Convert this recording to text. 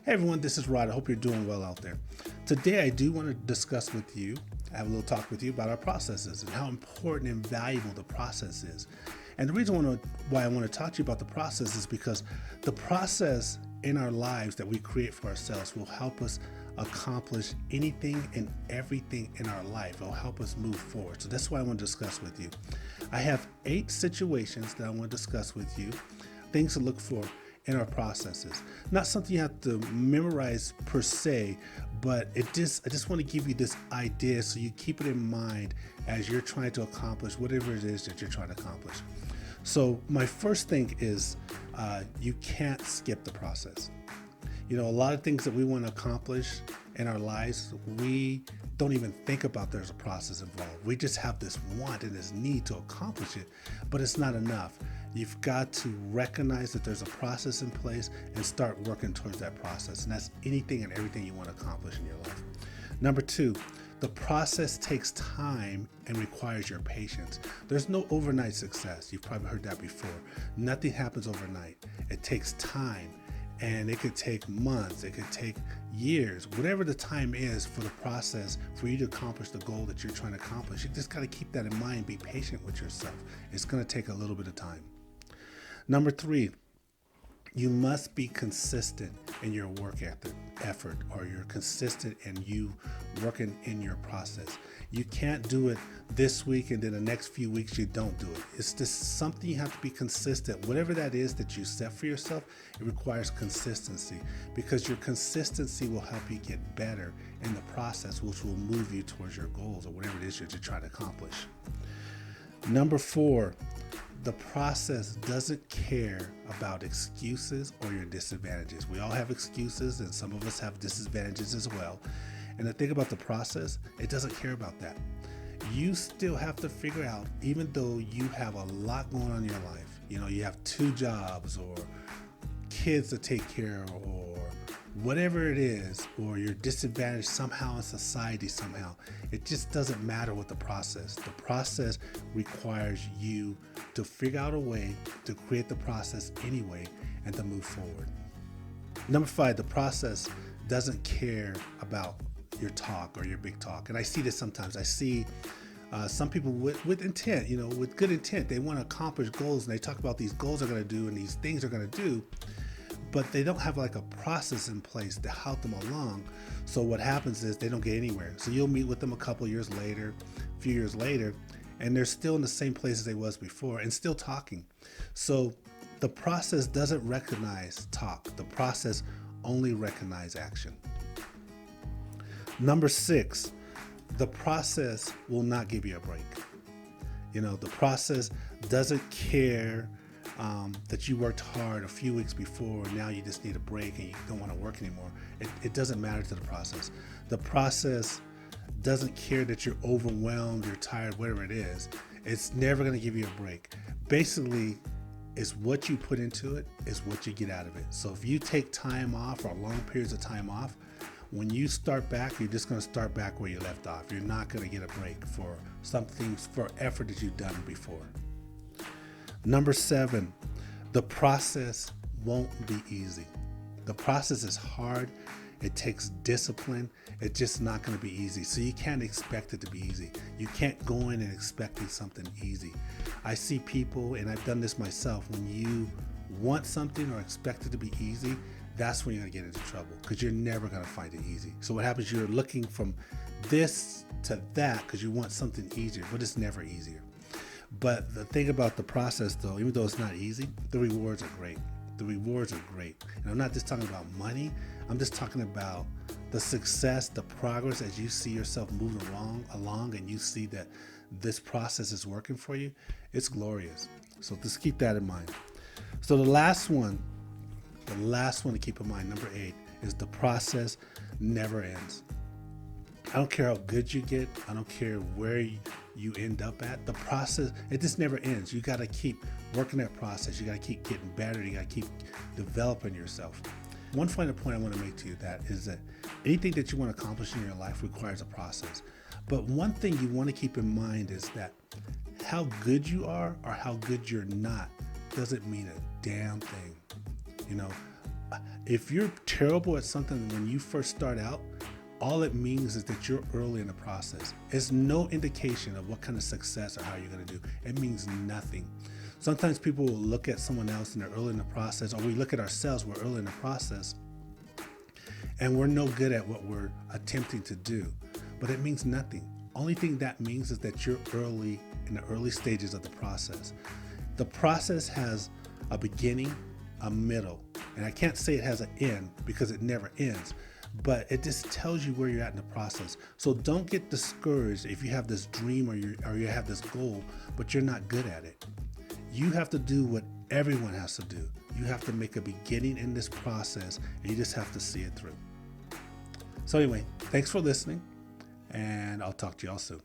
Hey everyone, this is Rod. I hope you're doing well out there. Today I do want to discuss with you, have a little talk with you about our processes and how important and valuable the process is. And the reason why I want to talk to you about the process is because the process in our lives that we create for ourselves will help us accomplish anything and everything in our life. It will help us move forward. So that's what I want to discuss with you. I have 8 situations that I want to discuss with you, things to look for in our processes. Not something you have to memorize per se, but I just want to give you this idea so you keep it in mind as you're trying to accomplish whatever it is that you're trying to accomplish. So my first thing is you can't skip the process. You know, a lot of things that we want to accomplish in our lives, we don't even think about there's a process involved. We just have this want and this need to accomplish it, but it's not enough. You've got to recognize that there's a process in place and start working towards that process. And that's anything and everything you want to accomplish in your life. Number 2, the process takes time and requires your patience. There's no overnight success. You've probably heard that before. Nothing happens overnight. It takes time. And it could take months, it could take years, whatever the time is for the process for you to accomplish the goal that you're trying to accomplish. You just got to keep that in mind. Be patient with yourself. It's going to take a little bit of time. Number 3, you must be consistent in your work effort, or you're consistent in you working in your process. You can't do it this week and then the next few weeks you don't do it. It's just something you have to be consistent. Whatever that is that you set for yourself, it requires consistency, because your consistency will help you get better in the process, which will move you towards your goals or whatever it is that you're trying to accomplish. Number 4, the process doesn't care about excuses or your disadvantages. We all have excuses, and some of us have disadvantages as well. And the thing about the process, it doesn't care about that. You still have to figure out, even though you have a lot going on in your life, you know, you have 2 jobs or kids to take care of or whatever it is, or you're disadvantaged somehow in society somehow, it just doesn't matter what the process. The process requires you to figure out a way to create the process anyway and to move forward. Number 5, the process doesn't care about your talk or your big talk. And I see this sometimes. I see some people with intent, you know, with good intent. They want to accomplish goals, and they talk about these goals they're going to do and these things they're going to do, but they don't have like a process in place to help them along. So what happens is they don't get anywhere. So you'll meet with them a couple years later, a few years later, and they're still in the same place as they was before and still talking. So the process doesn't recognize talk. The process only recognizes action. Number 6, the process will not give you a break. You know, the process doesn't care that you worked hard a few weeks before, and now you just need a break and you don't want to work anymore. It doesn't matter to the process. The process doesn't care that you're overwhelmed, you're tired, whatever it is. It's never going to give you a break. Basically, it's what you put into it is what you get out of it. So if you take time off or long periods of time off, when you start back, you're just going to start back where you left off. You're not going to get a break for something, for effort that you've done before. Number 7, the process won't be easy. The process is hard. It takes discipline. It's just not going to be easy. So you can't expect it to be easy. You can't go in and expecting something easy. I see people, and I've done this myself, when you want something or expect it to be easy, that's when you're going to get into trouble, because you're never going to find it easy. So what happens, you're looking from this to that because you want something easier, but it's never easier. But the thing about the process, though, even though it's not easy, the rewards are great. The rewards are great. And I'm not just talking about money. I'm just talking about the success, the progress as you see yourself moving along and you see that this process is working for you. It's glorious. So just keep that in mind. So the last one to keep in mind, number 8, is the process never ends. I don't care how good you get. I don't care where you end up at. The process, it just never ends. You got to keep working that process. You got to keep getting better. You got to keep developing yourself. One final point I want to make to you that is that anything that you want to accomplish in your life requires a process. But one thing you want to keep in mind is that how good you are or how good you're not doesn't mean a damn thing. You know, If you're terrible at something when you first start out, all it means is that you're early in the process. It's no indication of what kind of success or how you're going to do. It means nothing. Sometimes people will look at someone else and they're early in the process, or we look at ourselves, we're early in the process, and we're no good at what we're attempting to do. But it means nothing. Only thing that means is that you're early in the early stages of the process. The process has a beginning, a middle, and I can't say it has an end because it never ends, but it just tells you where you're at in the process. So don't get discouraged if you have this dream or you have this goal, but you're not good at it. You have to do what everyone has to do. You have to make a beginning in this process, and you just have to see it through. So anyway, thanks for listening, and I'll talk to y'all soon.